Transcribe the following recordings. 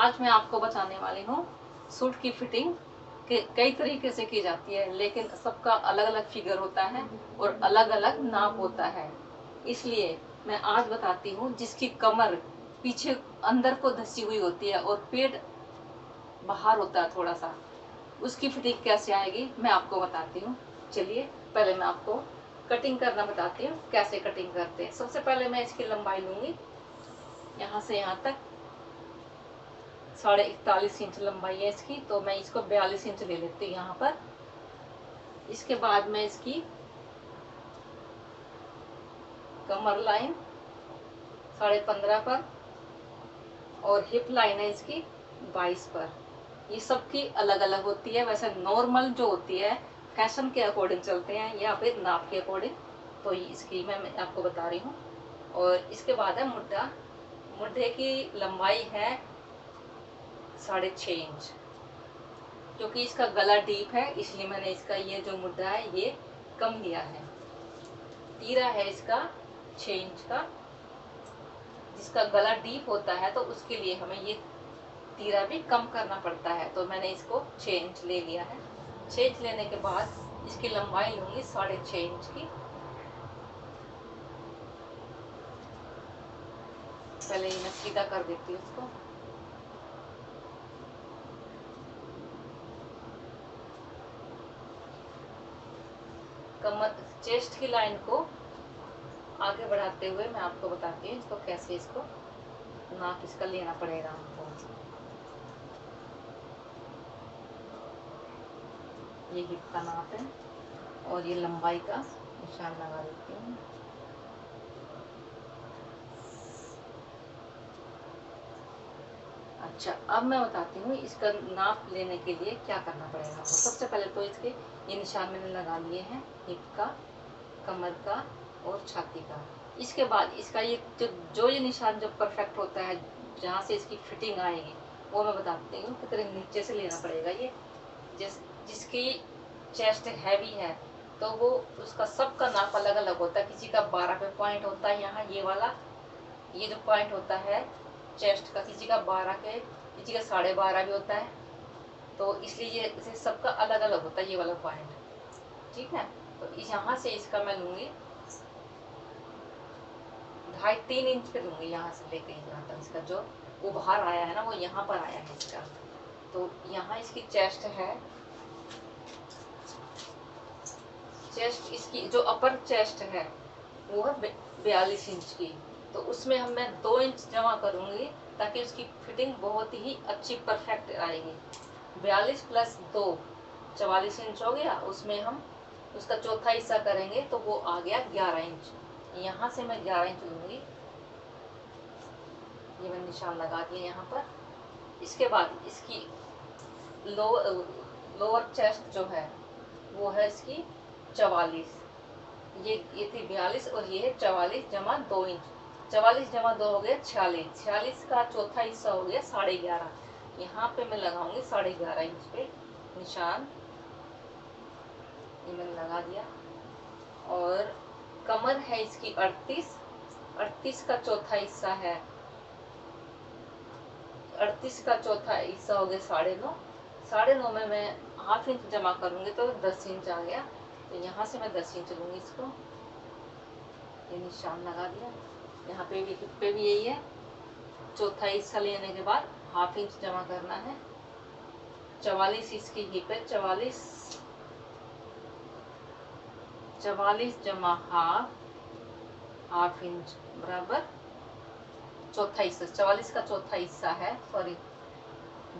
आज मैं आपको बताने वाली हूँ सूट की फिटिंग के कई तरीके से की जाती है, लेकिन सबका अलग अलग फिगर होता है और अलग अलग नाप होता है। इसलिए मैं आज बताती हूँ जिसकी कमर पीछे अंदर को धसी हुई होती है और पेट बाहर होता है थोड़ा सा, उसकी फिटिंग कैसे आएगी मैं आपको बताती हूँ। चलिए पहले मैं आपको कटिंग करना बताती हूँ, कैसे कटिंग करते हैं। सबसे पहले मैं इसकी लंबाई लूँगी, यहाँ से यहाँ तक 41.5 इंच लंबाई है इसकी, तो मैं इसको 42 इंच ले लेती हूँ यहाँ पर। इसके बाद मैं इसकी कमर लाइन 15.5 पर और हिप लाइन है इसकी 22 पर। ये सबकी अलग अलग होती है। वैसे नॉर्मल जो होती है फैशन के अकॉर्डिंग चलते हैं या फिर नाप के अकॉर्डिंग, तो इसकी मैं आपको बता रही हूँ। और इसके बाद है मुड्ढा। मुड्ढे की लंबाई है 6.5 इंच, क्योंकि इसका गला डीप है इसलिए मैंने इसका ये जो मुड्ढा है ये कम लिया है। तीरा है इसका 6 इंच का, जिसका गला डीप होता है तो उसके लिए हमें ये तीरा भी कम करना पड़ता है, तो मैंने इसको 6 इंच ले लिया है। 6 इंच लेने के बाद इसकी लंबाई लूंगी 6.5 इंच की। पहले ये मैं सीधा कर देती हूँ इसको। कमर चेस्ट की लाइन को आगे बढ़ाते हुए मैं आपको बताती हूँ इसको कैसे, इसको नाप इसका लेना पड़ेगा हमको। ये हिप का नाप है और ये लंबाई का निशान लगा देती हूँ। अच्छा, अब मैं बताती हूँ इसका नाप लेने के लिए क्या करना पड़ेगा आपको। सबसे पहले तो इसके ये निशान मैंने लगा लिए हैं, हिप का, कमर का और छाती का। इसके बाद इसका ये जो ये निशान जब परफेक्ट होता है, जहाँ से इसकी फिटिंग आएगी, वो मैं बताती हूँ कितने नीचे से लेना पड़ेगा। ये जिसकी चेस्ट हैवी है तो वो उसका सबका नाप अलग अलग होता है। किसी का 12 पे पॉइंट होता है, यहाँ ये वाला ये जो पॉइंट होता है चेस्ट का, किसी का 12 के, किसी का 12.5 भी होता है। तो इसलिए ये सबका अलग अलग होता है ये वाला पॉइंट, ठीक है। तो यहाँ से इसका मैं लूँगी 2.5-3 इंच पे लूँगी, यहाँ से लेकर यहाँ तक इसका जो उभार आया है ना वो यहाँ पर आया है इसका। तो यहाँ इसकी चेस्ट है, चेस्ट इसकी जो अपर चेस्ट है वो है 42 इंच की। तो उसमें मैं 2 इंच जमा करूँगी ताकि उसकी फिटिंग बहुत ही अच्छी परफेक्ट आएगी। 42 प्लस 2 44 इंच हो गया, उसमें हम उसका चौथा हिस्सा करेंगे तो वो आ गया 11 इंच। यहाँ से मैं 11 इंच लूँगी, ये मैंने निशान लगा दिया यहाँ पर। इसके बाद इसकी लोअर चेस्ट जो है वो है इसकी 44, ये थी 42 और ये है 44 जमा 2 इंच। 44 जमा 2 हो गया 46, 46 का चौथा हिस्सा हो गया 11.5। यहाँ पे मैं लगाऊंगी 11.5 इंच पे निशान, ये मैंने लगा दिया। और कमर है इसकी 38, 38 का चौथा हिस्सा है, 38 का चौथा हिस्सा हो गया 9.5। 9.5 में मैं ½ इंच जमा करूंगी तो 10 इंच आ गया। तो यहाँ से मैं 10 इंच लूँगी इसको, ये निशान लगा दिया। यहाँ पे भी, हिप पे भी यही है। चौथा हिस्सा लेने के बाद ½ इंच जमा करना है। 44 इसकी हिप है, 44 जमा ½ इंच बराबर चौथा हिस्सा, 44 का चौथा हिस्सा है, सॉरी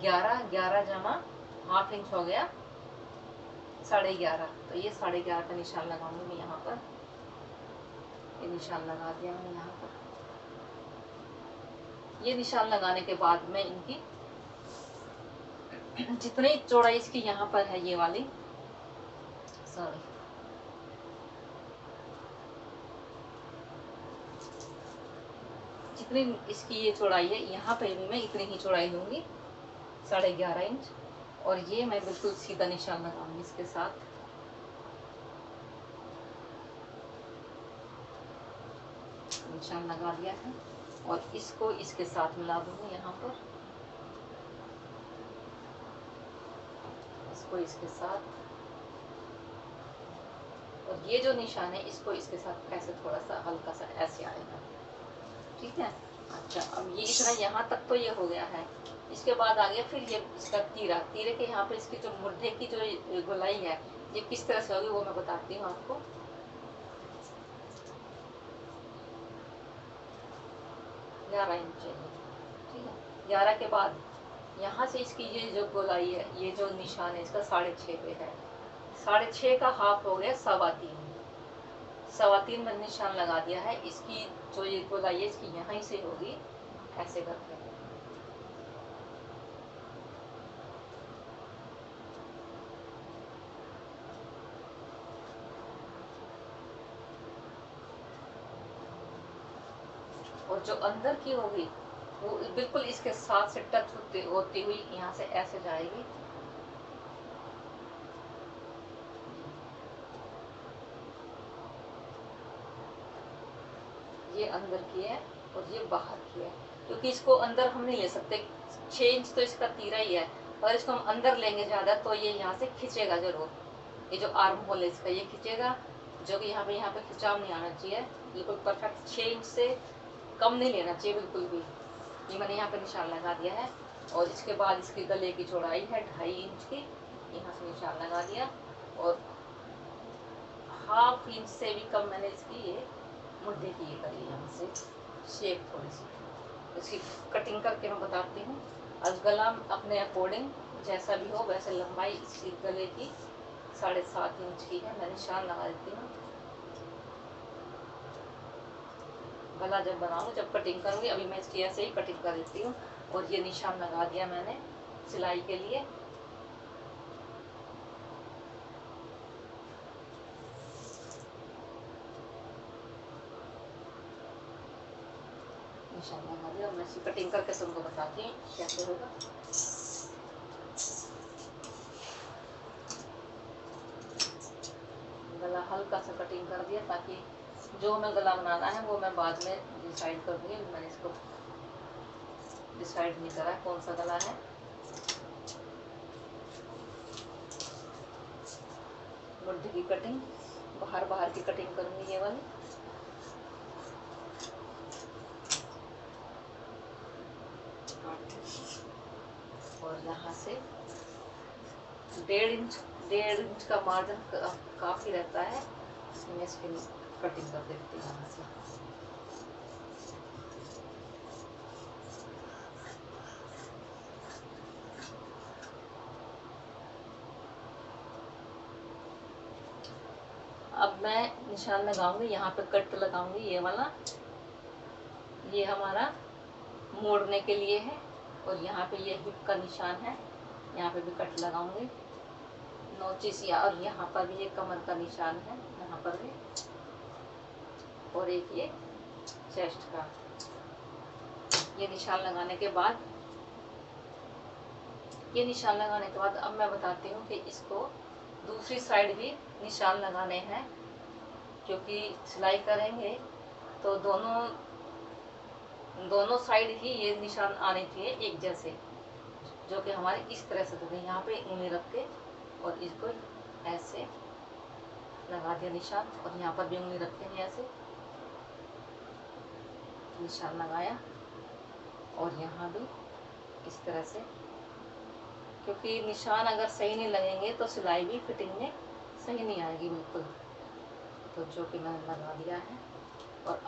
11 जमा ½ इंच हो गया 11.5। तो ये 11.5 का निशान लगाऊंगी मैं यहाँ पर, ये निशान लगा दिया मैंने यहाँ पर। ये निशान लगाने के बाद मैं इनकी जितनी चौड़ाई इसकी यहाँ पर है, ये वाली, सॉरी जितनी इसकी ये चौड़ाई है यहाँ पे भी मैं इतनी ही चौड़ाई लूँगी 11.5 इंच। और ये मैं बिल्कुल सीधा निशान लगाऊंगी इसके साथ। निशान लगा दिया है और इसको इसके साथ मिला दूंगी यहाँ पर। इसको इसके साथ, और ये जो निशान है इसको इसके साथ ऐसे थोड़ा सा हल्का सा ऐसे आएगा, ठीक है। अच्छा, अब ये इतना यहाँ तक तो ये हो गया है। इसके बाद आगे फिर ये इसका तीरा, तीरे के यहाँ पे इसकी जो मुर्दे की जो गोलाई है ये किस तरह से होगी वो मैं बताती हूँ आपको। 11 इंच चाहिए, ठीक है। 11 के बाद यहाँ से इसकी ये जो गोलाई है, ये जो निशान है इसका 6.5 पे है। 6.5 का हाफ हो गया 3.25, 3.25 मैंने निशान लगा दिया है। इसकी जो ये गोलाई है इसकी यहाँ से होगी ऐसे करके, और जो अंदर की होगी वो बिल्कुल इसके साथ से टच होती हुई यहाँ से ऐसे जाएगी। ये अंदर की है और ये बाहर की है, क्योंकि इसको अंदर हम नहीं ले सकते। 6 इंच तो इसका तीरा ही है, अगर इसको हम अंदर लेंगे ज़्यादा तो ये यहाँ से खींचेगा जरूर। ये जो आर्म होल है इसका ये खींचेगा, जो कि यहाँ पे खिंचाव नहीं आना चाहिए, बिल्कुल परफेक्ट 6 इंच से कम नहीं लेना चाहिए बिल्कुल भी। ये मैंने यहाँ पे निशान लगा दिया है। और इसके बाद इसके गले की चौड़ाई है 2.5 इंच की, यहाँ से निशान लगा दिया। और हाफ इंच से भी कम मैंने इसकी ये मुद्दे की ये करी, यहाँ से शेप थोड़ी सी। इसकी कटिंग करके मैं बताती हूँ। आज गला अपने अकॉर्डिंग जैसा भी हो वैसे लंबाई इसकी गले की 7.5 इंच की है, मैं निशान लगा देती हूँ। गला जब बनाऊँ जब कटिंग करूँगी, अभी मैं इसकी ऐसे ही कटिंग कर देती हूँ। और ये निशान लगा दिया मैंने सिलाई के लिए। निशान लगा दिया, मैं इसकी कटिंग करके सबको बताती हूँ कैसे होगा। गला हल्का सा कटिंग कर दिया, ताकि जो हमें गला बनाना है वो मैं बाद में डिसाइड कर दूँगी। मैंने इसको डिसाइड नहीं करा कौन सा गला है। मुर्दे की कटिंग बाहर की कटिंग करूँगी, ये वाली। और यहाँ से 1.5 इंच का मार्जिन काफ़ी रहता है, इसमें इसकी कटिंग कर देती हूँ यहाँ से। अब मैं निशान लगाऊंगी, यहाँ पे कट लगाऊंगी ये वाला। ये हमारा मोड़ने के लिए है। और यहाँ पे ये हिप का निशान है, यहाँ पे भी कट लगाऊंगी नोचिस। और यहाँ पर भी ये कमर का निशान है, यहाँ पर भी। और एक ये चेस्ट का। ये निशान लगाने के बाद अब मैं बताती हूँ कि इसको दूसरी साइड भी निशान लगाने हैं, क्योंकि सिलाई करेंगे तो दोनों साइड ही ये निशान आने चाहिए एक जैसे, जो कि हमारे इस तरह से देखें। यहाँ पे उंगली रख के और इसको ऐसे लगा दिया निशान, और यहाँ पर भी उंगली रखते हैं ऐसे निशान लगाया। और यहाँ भी इस तरह से, क्योंकि निशान अगर सही नहीं लगेंगे तो सिलाई भी फिटिंग में सही नहीं आएगी बिल्कुल। तो जो कि मैंने लगा दिया है। और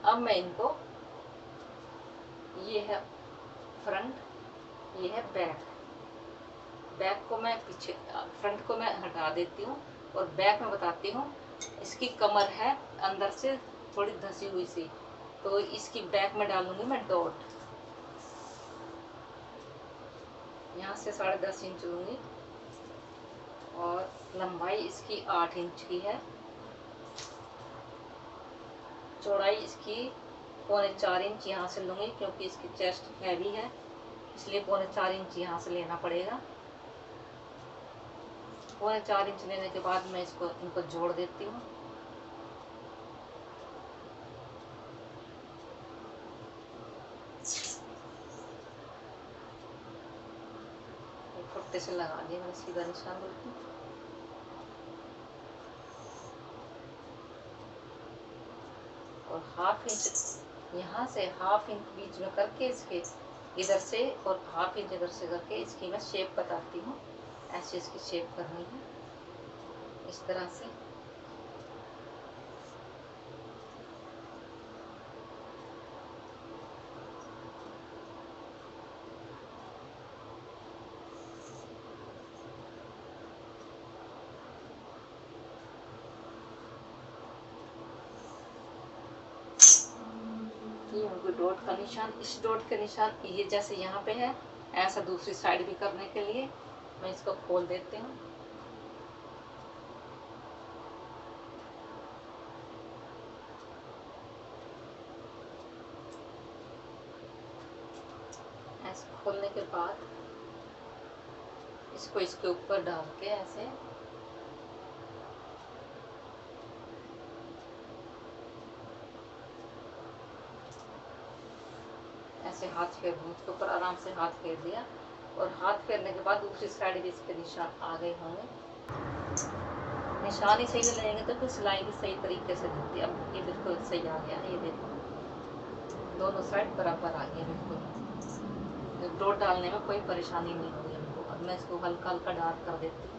अब मैं इनको, ये है फ्रंट, ये है बैक को मैं पीछे, फ्रंट को मैं हटा देती हूँ। और बैक में बताती हूँ। इसकी कमर है अंदर से थोड़ी धसी हुई सी, तो इसकी बैक में डालूंगी मैं डॉट। यहाँ से 10.5 इंच लूँगी। और लंबाई इसकी 8 इंच की है। चौड़ाई इसकी 3.25 इंच यहाँ से लूँगी, क्योंकि इसकी चेस्ट हैवी है, इसलिए 3.25 इंच यहाँ से लेना पड़ेगा। 4.25 इंच लेने के बाद मैं इनको जोड़ देती हूँ। फुट्टे से लगा दिया मैंने सीधा निशान बिल्कुल। और हाफ इंच यहाँ से हाफ इंच बीच में करके इसके इधर से और हाफ इंच इधर से करके इसकी मैं शेप बताती हूँ। ऐसे इसकी शेप करनी है इस तरह से। ये होगा डॉट का निशान। इस डॉट का निशान ये जैसे यहाँ पे है, ऐसा दूसरी साइड भी करने के लिए मैं इसको खोल देती हूँ। ऐसे खोलने के बाद इसको इसके ऊपर डाल के ऐसे ऐसे हाथ फेर दूँ, इसके ऊपर आराम से हाथ फेर दिया। और हाथ फेरने के बाद दूसरी साइड भी इसके निशान आ गए होंगे। निशान ही सही नहीं लेंगे तो फिर सिलाई भी सही तरीके से दिखती है। अब ये बिल्कुल सही आ गया, ये देखो दोनों साइड बराबर आ गया बिल्कुल। डॉट डालने में कोई परेशानी नहीं होगी हमको। अब मैं इसको हल्का हल्का डार्क कर देती हूँ।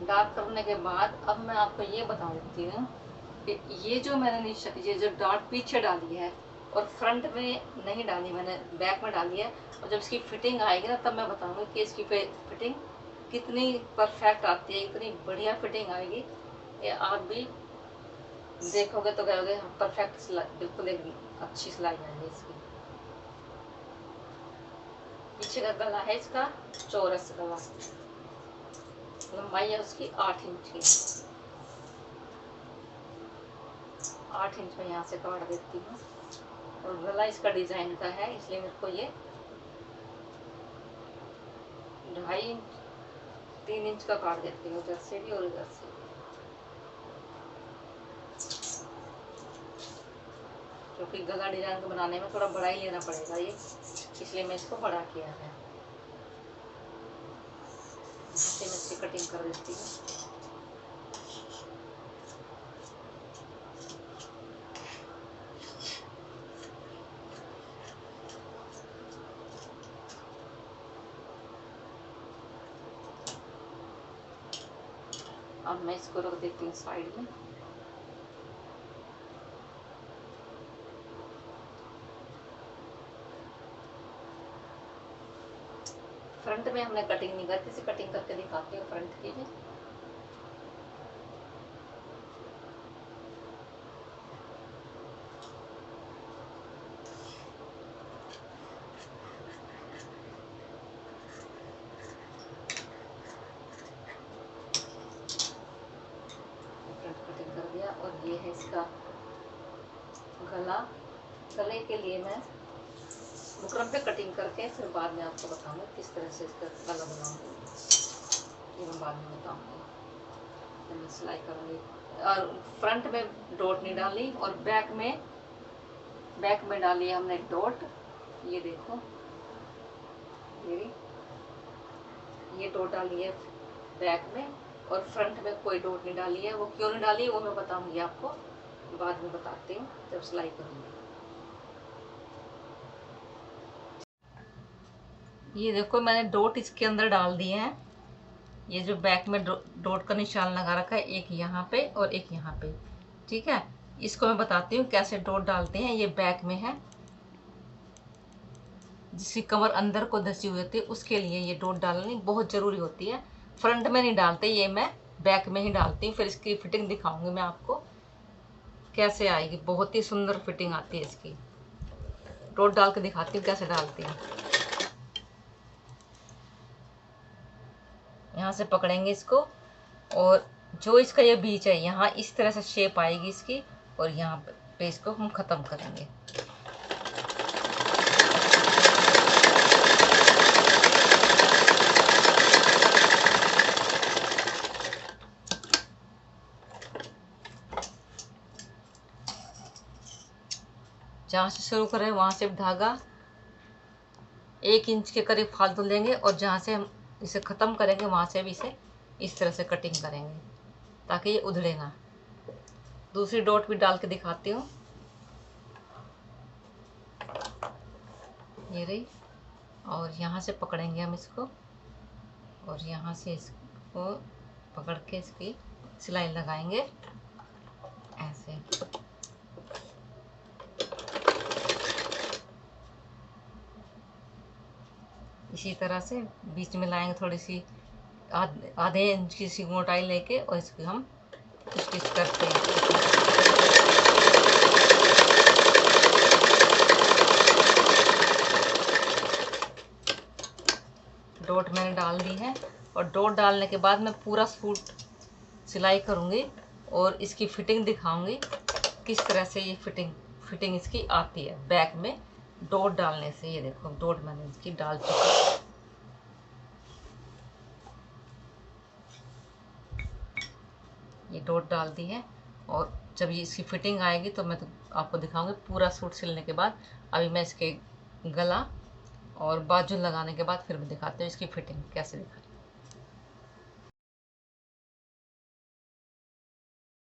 डार्क करने के बाद अब मैं आपको ये बता देती हूँ कि ये जो मैंने ये जो डॉट पीछे डाली है और फ्रंट में नहीं डाली, मैंने बैक में डाली है। और जब इसकी फिटिंग आएगी ना तब मैं बताऊंगी कि इसकी फिटिंग कितनी परफेक्ट आती है, इतनी बढ़िया फिटिंग आएगी। ये आप भी देखोगे तो कहोगे परफेक्ट सिलाई, बिल्कुल एक अच्छी सिलाई आएगी इसकी। पीछे का गला है इसका चौरस गला, लंबाई है उसकी 8 इंच की। 8 इंच में यहाँ से काट देती हूँ। और गला इसका डिजाइन का है इसलिए मेरे को ये 2.5 इंच 3 इंच का काट देती हूँ, उधर से भी और इधर से भी। क्योंकि गला डिजाइन को बनाने में थोड़ा बड़ा ही लेना पड़ेगा ये, इसलिए मैं इसको बड़ा किया है। मैं इसकी कटिंग कर देती हूँ। अब मैं इसको रख देती हूँ साइड में। फ्रंट में हमने कटिंग नहीं करती, इसे कटिंग करके दिखाती हूँ फ्रंट की भी। फ्रंट कटिंग कर दिया। और ये है इसका गला। गले के लिए मैं बुकरम पे कटिंग करके फिर बाद में आपको बताऊंगी किस तरह से इसका गला बनाऊंगी, ये मैं बाद में बताऊंगी। मैं सिलाई करूंगी। और फ्रंट में डॉट नहीं डाली और बैक में डाली हमने डॉट। ये देखो ये डॉट डाली है बैक में, और फ्रंट में कोई डॉट नहीं डाली है। वो क्यों नहीं डाली है वो मैं बताऊंगी आपको, बाद में बताती हूँ जब सिलाई करूंगी। ये देखो मैंने डॉट इसके अंदर डाल दिए हैं। ये जो बैक में डॉट का निशान लगा रखा है, एक यहाँ पे और एक यहाँ पे, ठीक है। इसको मैं बताती हूँ कैसे डॉट डालते हैं। ये बैक में है, जिसकी कमर अंदर को धसी हुई होती है उसके लिए ये डॉट डालनी बहुत ज़रूरी होती है। फ्रंट में नहीं डालते, ये मैं बैक में ही डालती हूँ। फिर इसकी फिटिंग दिखाऊंगी मैं आपको कैसे आएगी। बहुत ही सुंदर फिटिंग आती है इसकी। डॉट डाल के दिखाती हूँ कैसे डालती हूँ। यहाँ से पकड़ेंगे इसको और जो इसका ये बीच है यहाँ इस तरह से शेप आएगी इसकी, और यहाँ पे इसको हम ख़त्म करेंगे। जहाँ से शुरू करें वहाँ से धागा 1 इंच के करीब फालतू लेंगे और जहाँ से हम इसे ख़त्म करेंगे वहाँ से भी इसे इस तरह से कटिंग करेंगे ताकि ये उधड़े ना। दूसरी डॉट भी डाल के दिखाती हूँ। ये रही, और यहाँ से पकड़ेंगे हम इसको और यहाँ से इसको पकड़ के इसकी सिलाई लगाएंगे ऐसे। इसी तरह से बीच में लाएंगे थोड़ी सी आधे इंच की सी मोटाई लेके और इसको हम स्टिच करते हैं। डॉट मैंने डाल दी है और डॉट डालने के बाद मैं पूरा सूट सिलाई करूँगी और इसकी फिटिंग दिखाऊंगी किस तरह से ये फिटिंग इसकी आती है बैक में डॉट डालने से। ये देखो डॉट मैंने इसकी डाल चुकी, ये डॉट डाल दी है और जब ये इसकी फिटिंग आएगी तो मैं तो आपको दिखाऊंगी पूरा सूट सिलने के बाद। अभी मैं इसके गला और बाजू लगाने के बाद फिर मैं दिखाती हूँ इसकी फिटिंग कैसे दिखाती हूँ।